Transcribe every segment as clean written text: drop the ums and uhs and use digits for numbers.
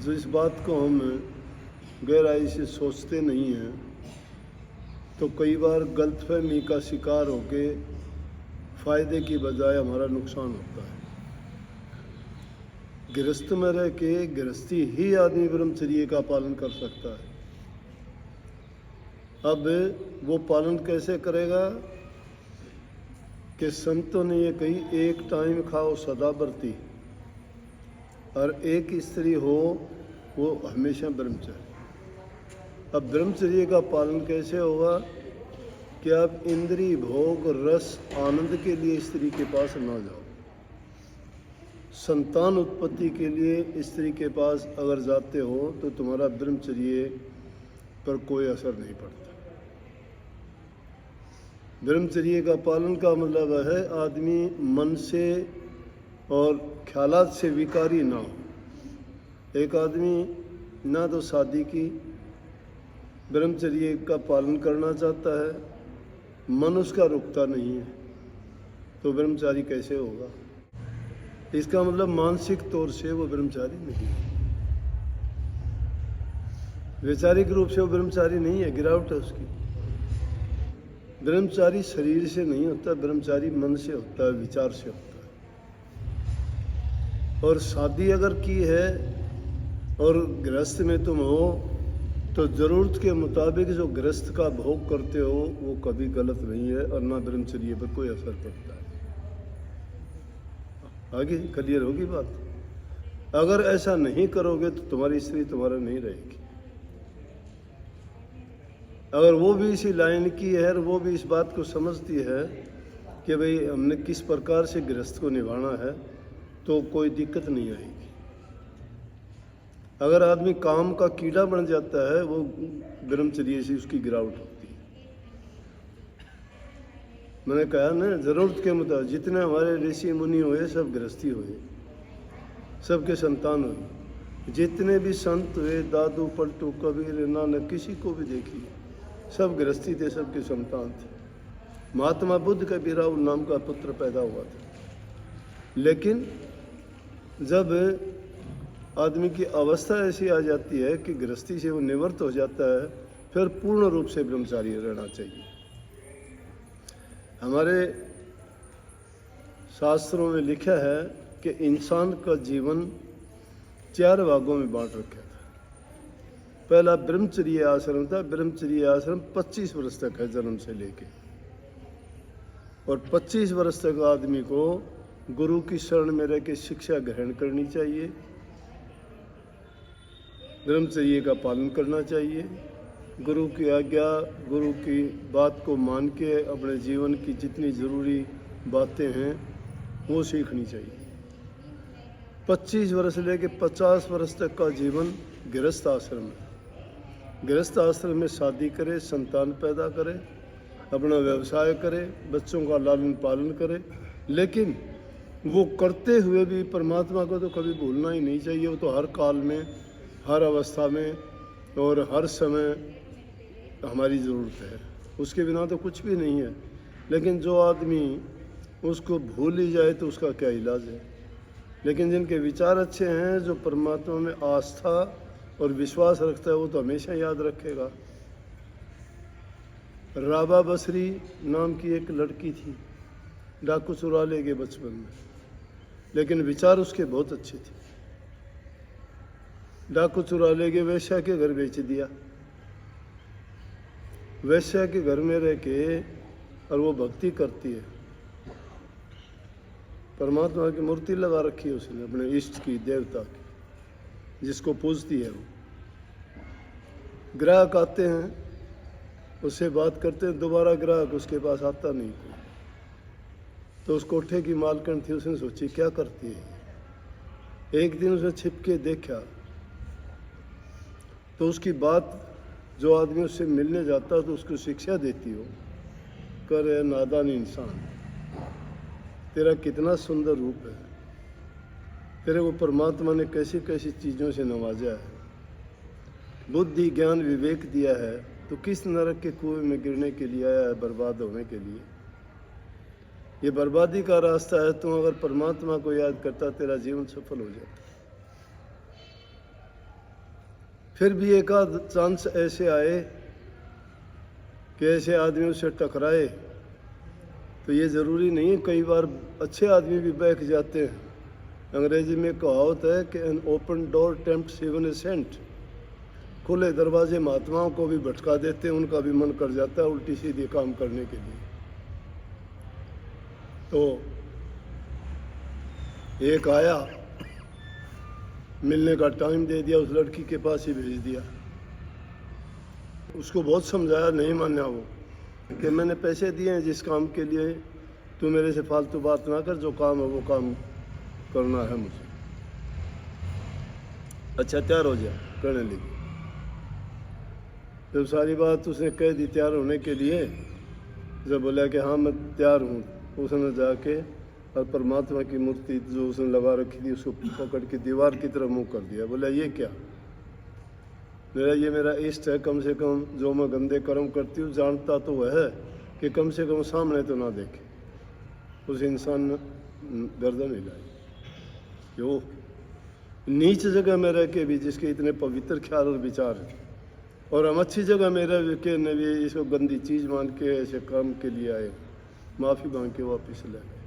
जिस बात को हम गहराई से सोचते नहीं हैं तो कई बार गलतफहमी का शिकार होके फ़ायदे की बजाय हमारा नुकसान होता है। गृहस्थ में रह के गृहस्थी ही आदमी ब्रह्मचर्य का पालन कर सकता है। अब वो पालन कैसे करेगा कि संतों ने ये कही, एक टाइम खाओ सदा बरती, और एक स्त्री हो वो हमेशा ब्रह्मचर्य। अब ब्रह्मचर्य का पालन कैसे होगा कि आप इंद्रिय भोग रस आनंद के लिए स्त्री के पास ना जाओ। संतान उत्पत्ति के लिए स्त्री के पास अगर जाते हो तो तुम्हारा ब्रह्मचर्य पर कोई असर नहीं पड़ता। ब्रह्मचर्य का पालन का मतलब है आदमी मन से और ख्यालात से विकारी ना हो। एक आदमी ना तो शादी की ब्रह्मचर्य का पालन करना चाहता है, मन उसका रुकता नहीं है, तो ब्रह्मचारी कैसे होगा? इसका मतलब मानसिक तौर से वो ब्रह्मचारी नहीं है, वैचारिक रूप से वो ब्रह्मचारी नहीं है, गिरावट है उसकी। ब्रह्मचारी शरीर से नहीं होता, ब्रह्मचारी मन से होता है, विचार से होता है। और शादी अगर की है और गृहस्थ में तुम हो तो ज़रूरत के मुताबिक जो गृहस्थ का भोग करते हो वो कभी गलत नहीं है और ना ब्रह्मचर्य पर कोई असर पड़ता है। आगे क्लियर होगी बात। अगर ऐसा नहीं करोगे तो तुम्हारी स्त्री तुम्हारा नहीं रहेगी। अगर वो भी इसी लाइन की है और वो भी इस बात को समझती है कि भाई हमने किस प्रकार से गृहस्थ को निभाना है, तो कोई दिक्कत नहीं आएगी। अगर आदमी काम का कीड़ा बन जाता है, वो ब्रह्मचर्य से उसकी गिरावट होती है। मैंने कहा ना, जरूरत के मुताबिक जितने हमारे ऋषि मुनि हुए सब गृहस्थी हुए, सबके संतान हुए। जितने भी संत हुए, दादू पलटू कबीर नानक, किसी को भी देखिए सब गृहस्थी थे, सबके संतान थे। महात्मा बुद्ध का भी राहुल नाम का पुत्र पैदा हुआ था। लेकिन जब आदमी की अवस्था ऐसी आ जाती है कि गृहस्थी से वो निवृत्त हो जाता है, फिर पूर्ण रूप से ब्रह्मचारी रहना चाहिए। हमारे शास्त्रों में लिखा है कि इंसान का जीवन 4 भागों में बांट रखा था। पहला ब्रह्मचर्य आश्रम था। ब्रह्मचर्य आश्रम 25 वर्ष तक है, जन्म से लेके, और 25 वर्ष तक आदमी को गुरु की शरण में रह के शिक्षा ग्रहण करनी चाहिए, ब्रह्मचर्य का पालन करना चाहिए, गुरु की आज्ञा गुरु की बात को मान के अपने जीवन की जितनी ज़रूरी बातें हैं वो सीखनी चाहिए। 25 वर्ष से लेके 50 वर्ष तक का जीवन गृहस्थ आश्रम है। गृहस्थ आश्रम में शादी करे, संतान पैदा करे, अपना व्यवसाय करे, बच्चों का लालन पालन करे, लेकिन वो करते हुए भी परमात्मा को तो कभी भूलना ही नहीं चाहिए। वो तो हर काल में, हर अवस्था में और हर समय हमारी ज़रूरत है, उसके बिना तो कुछ भी नहीं है। लेकिन जो आदमी उसको भूल ही जाए तो उसका क्या इलाज है। लेकिन जिनके विचार अच्छे हैं, जो परमात्मा में आस्था और विश्वास रखता है, वो तो हमेशा याद रखेगा। राबा बसरी नाम की एक लड़की थी, डाकू चुरा ले गए बचपन में, लेकिन विचार उसके बहुत अच्छे थे। डाकू चुरा ले गए, वेश्या के घर बेच दिया। वेश्या के घर में रह के और वो भक्ति करती है, परमात्मा की मूर्ति लगा रखी है उसने, अपने इष्ट की, देवता की, जिसको पूजती है वो। ग्राहक आते हैं, उससे बात करते हैं, दोबारा ग्राहक उसके पास आता नहीं कोई। तो उस कोठे की मालकिन थी, उसने सोची क्या करती है। एक दिन उसने छिप के देखा तो उसकी बात, जो आदमी उससे मिलने जाता तो उसको शिक्षा देती हो, कर रहे नादान इंसान, तेरा कितना सुंदर रूप है, तेरे को परमात्मा ने कैसी कैसी चीज़ों से नवाजा है, बुद्धि ज्ञान विवेक दिया है, तो किस नरक के कुएं में गिरने के लिए आया है, बर्बाद होने के लिए। ये बर्बादी का रास्ता है। तुम अगर परमात्मा को याद करता, तेरा जीवन सफल हो जाता। फिर भी एक आध चांस ऐसे आए कि ऐसे आदमियों से टकराए, तो ये ज़रूरी नहीं है, कई बार अच्छे आदमी भी बहक जाते हैं। अंग्रेजी में कहावत है कि an open door tempts heaven a saint. खुले दरवाजे महात्माओं को भी भटका देते हैं, उनका भी मन कर जाता है उल्टी सीधी काम करने के लिए। तो एक आया, मिलने का टाइम दे दिया, उस लड़की के पास ही भेज दिया। उसको बहुत समझाया, नहीं माना वो, कि मैंने पैसे दिए हैं जिस काम के लिए, तू मेरे से फालतू बात ना कर, जो काम है वो काम करना है मुझे। अच्छा तैयार हो जा, करने लगी। जब सारी बात उसने कह दी तैयार होने के लिए, जब बोला कि हाँ मैं तैयार हूँ, उसने जाके और परमात्मा की मूर्ति जो उसने लगा रखी थी उसको पकड़ के दीवार की तरफ मुंह कर दिया। बोला ये क्या? ये मेरा इष्ट है, कम से कम जो मैं गंदे कर्म करती हूँ जानता तो वह है कि कम से कम सामने तो ना देखे। उस इंसान ने गर्दन हिलाई। जो नीच जगह में रह के भी जिसके इतने पवित्र ख्याल और विचार हैं, और हम अच्छी जगह में रह के ने भी इसको गंदी चीज़ मान के ऐसे काम के लिए आए, माफ़ी मांग के वापस ले गए।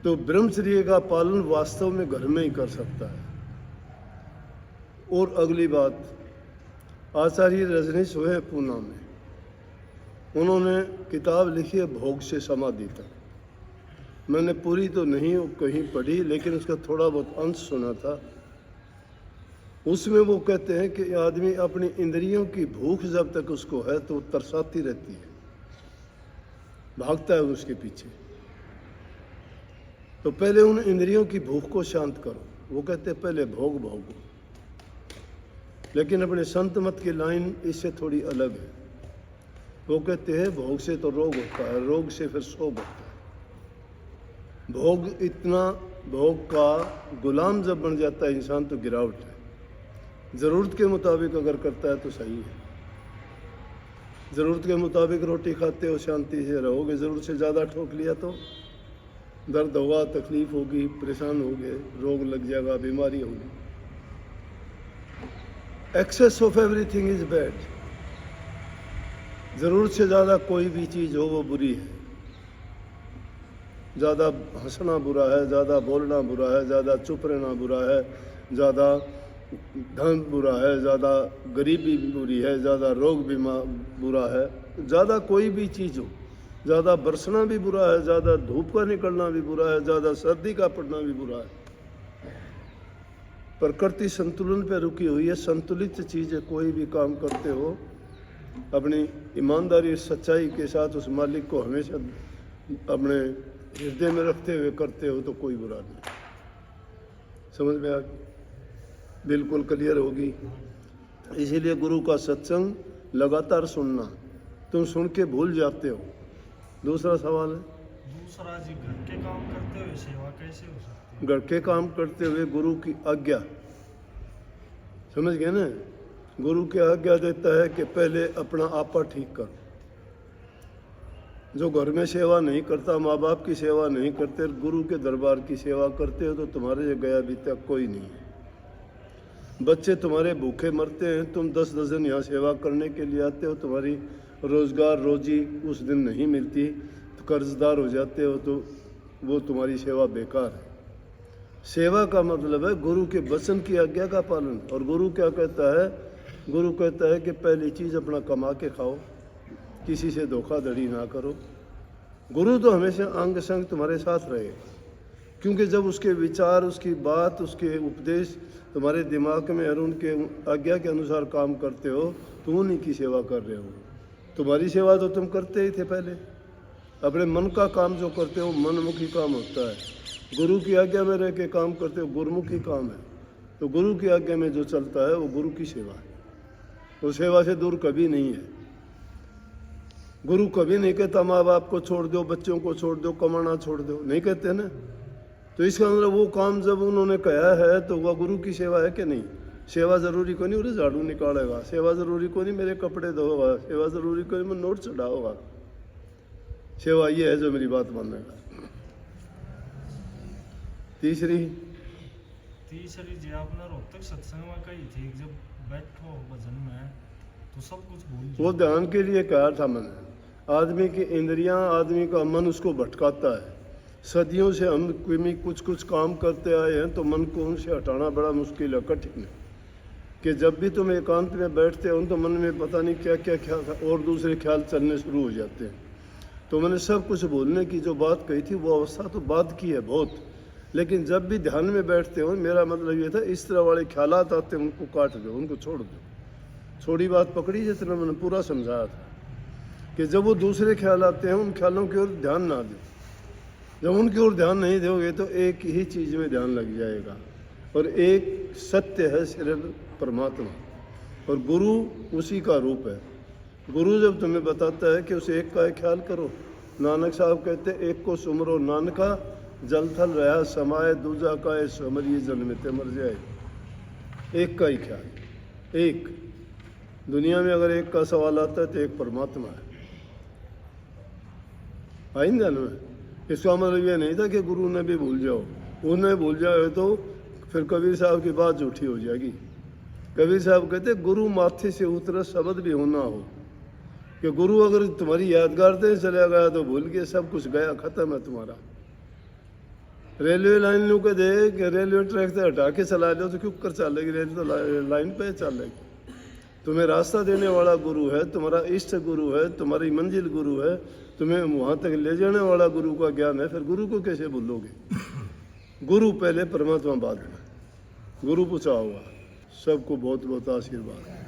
तो ब्रह्मचर्य का पालन वास्तव में घर में ही कर सकता है। और अगली बात, आचार्य रजनीश हुए पूना में, उन्होंने किताब लिखी है भोग से समाधि तक। मैंने पूरी तो नहीं कहीं पढ़ी, लेकिन उसका थोड़ा बहुत अंश सुना था। उसमें वो कहते हैं कि आदमी अपनी इंद्रियों की भूख जब तक उसको है तो तरसाती रहती है, भागता है उसके पीछे। तो पहले उन इंद्रियों की भूख को शांत करो। वो कहते हैं पहले भोग भोगो। लेकिन अपने संत मत की लाइन इससे थोड़ी अलग है। वो कहते हैं भोग से तो रोग होता है, रोग से फिर शोग होता है। भोग इतना, भोग का गुलाम जब बन जाता है इंसान तो गिरावट है। ज़रूरत के मुताबिक अगर करता है तो सही है। ज़रूरत के मुताबिक रोटी खाते हो, शांति से रहोगे। ज़रूरत से ज़्यादा ठोक लिया तो दर्द होगा, तकलीफ होगी, परेशान होगे, रोग लग जाएगा, बीमारी होगी। Excess of everything is bad. ज़रूरत से ज़्यादा कोई भी चीज़ हो वो बुरी है। ज़्यादा हंसना बुरा है, ज़्यादा बोलना बुरा है, ज़्यादा चुप रहना बुरा है, ज़्यादा धन बुरा है, ज़्यादा गरीबी बुरी है, ज़्यादा रोग बीमार बुरा है। ज़्यादा कोई भी चीज़ हो, ज़्यादा बरसना भी बुरा है, ज़्यादा धूप का निकलना भी बुरा है, ज़्यादा सर्दी का पड़ना भी बुरा है। प्रकृति संतुलन पे रुकी हुई है। संतुलित चीज़ें कोई भी काम करते हो अपनी ईमानदारी सच्चाई के साथ उस मालिक को हमेशा अपने हृदय में रखते हुए करते हो तो कोई बुरा नहीं। समझ में आ गई? बिल्कुल क्लियर होगी। इसीलिए गुरु का सत्संग लगातार सुनना। तुम सुन के भूल जाते हो। दूसरा सवाल है, दूसरा जी, घर के काम करते हुए सेवा कैसे हो सकती है? घर के काम करते हुए गुरु की आज्ञा, समझ गए ना? गुरु की आज्ञा देता है कि पहले अपना आपा ठीक करो। जो घर में सेवा नहीं करता, माँ बाप की सेवा नहीं करते, गुरु के दरबार की सेवा करते हो तो तुम्हारे से गया अभी तक कोई नहीं है। बच्चे तुम्हारे भूखे मरते हैं, तुम 10 दिन यहाँ सेवा करने के लिए आते हो, तुम्हारी रोज़गार रोजी उस दिन नहीं मिलती, तो कर्जदार हो जाते हो, तो वो तुम्हारी सेवा बेकार है। सेवा का मतलब है गुरु के वचन की आज्ञा का पालन। और गुरु क्या कहता है? गुरु कहता है कि पहली चीज़ अपना कमा के खाओ, किसी से धोखाधड़ी ना करो। गुरु तो हमेशा अंग संग तुम्हारे साथ रहेगा, क्योंकि जब उसके विचार, उसकी बात, उसके उपदेश तुम्हारे दिमाग में और उनके आज्ञा के अनुसार काम करते हो तो उन्हीं की सेवा कर रहे हो। तुम्हारी सेवा तो तुम करते ही थे पहले। अपने मन का काम जो करते हो मनमुखी काम होता है। गुरु की आज्ञा में रह के काम करते हो गुरुमुखी काम है। तो गुरु की आज्ञा में जो चलता है वो गुरु की सेवा है। वो सेवा से दूर कभी नहीं है। गुरु कभी नहीं कहता माँ बाप को छोड़ दो, बच्चों को छोड़ दो, कमाना छोड़ दो, नहीं कहते ना। तो इसका मतलब वो काम जब उन्होंने कहा है तो वह गुरु की सेवा है कि नहीं? सेवा ज़रूरी को नहीं उन्हें झाड़ू निकालेगा, सेवा ज़रूरी को नहीं मेरे कपड़े धोगा, सेवा ज़रूरी को नहीं मैं नोट चढ़ाऊंगा। सेवा ये है जो मेरी बात मानेगा। तीसरी तीसरी जी आपने रोहतक सत्संग में कही थी कि जब बैठो भजन में तो सब कुछ भूल वो जाओ। ध्यान के लिए कहा था मैंने। आदमी की इंद्रियां, आदमी का मन उसको भटकाता है। सदियों से हम कुछ कुछ काम करते आए हैं तो मन को उनसे हटाना बड़ा मुश्किल है, कठिन है। कि जब भी तुम एकांत में बैठते हो तो मन में पता नहीं क्या क्या ख्याल और दूसरे ख्याल चलने शुरू हो जाते हैं। तो मैंने सब कुछ भूलने की जो बात कही थी वो अवस्था तो बाद की है बहुत, लेकिन जब भी ध्यान में बैठते हो, मेरा मतलब ये था इस तरह वाले ख्यालात आते हैं उनको काट दो, उनको छोड़ दो। थोड़ी बात पकड़ी जितना मैंने पूरा समझाया था कि जब वो दूसरे ख्याल आते हैं उन ख्यालों की ओर ध्यान ना दो। जब उनकी ओर ध्यान नहीं दोगे तो एक ही चीज़ में ध्यान लग जाएगा, और एक सत्य है सिर्फ परमात्मा, और गुरु उसी का रूप है। गुरु जब तुम्हें बताता है कि उस एक का ख्याल करो, नानक साहब कहते एक को सुमरो नानका, जल थल रहा समाये दूजा का समरिए जन्मते मर जाए। एक का ही ख्याल, एक। दुनिया में अगर एक का सवाल आता है तो एक परमात्मा है। आइंदा ना, इसका मतलब ये नहीं था कि गुरु ने भी भूल जाओ। उन्हें भूल जाए तो फिर कबीर साहब की बात झूठी हो जाएगी। कबीर साहब कहते गुरु माथे से उतरा शब्द भी होना हो, कि गुरु अगर तुम्हारी यादगार से चला गया तो भूल के सब कुछ गया, खत्म है तुम्हारा। रेलवे लाइन लोग कह दे कि रेलवे ट्रैक से हटा के चला लो तो क्यों कर चलेगी, रेलवे तो लाइन पे चलेगी। तुम्हें रास्ता देने वाला गुरु है, तुम्हारा इष्ट गुरु है, तुम्हारी मंजिल गुरु है, तुम्हें वहाँ तक ले जाने वाला गुरु का ज्ञान है, फिर गुरु को कैसे भूलोगे। गुरु पहले, परमात्मा बाद में। गुरु पूछा हुआ। सबको बहुत बहुत आशीर्वाद।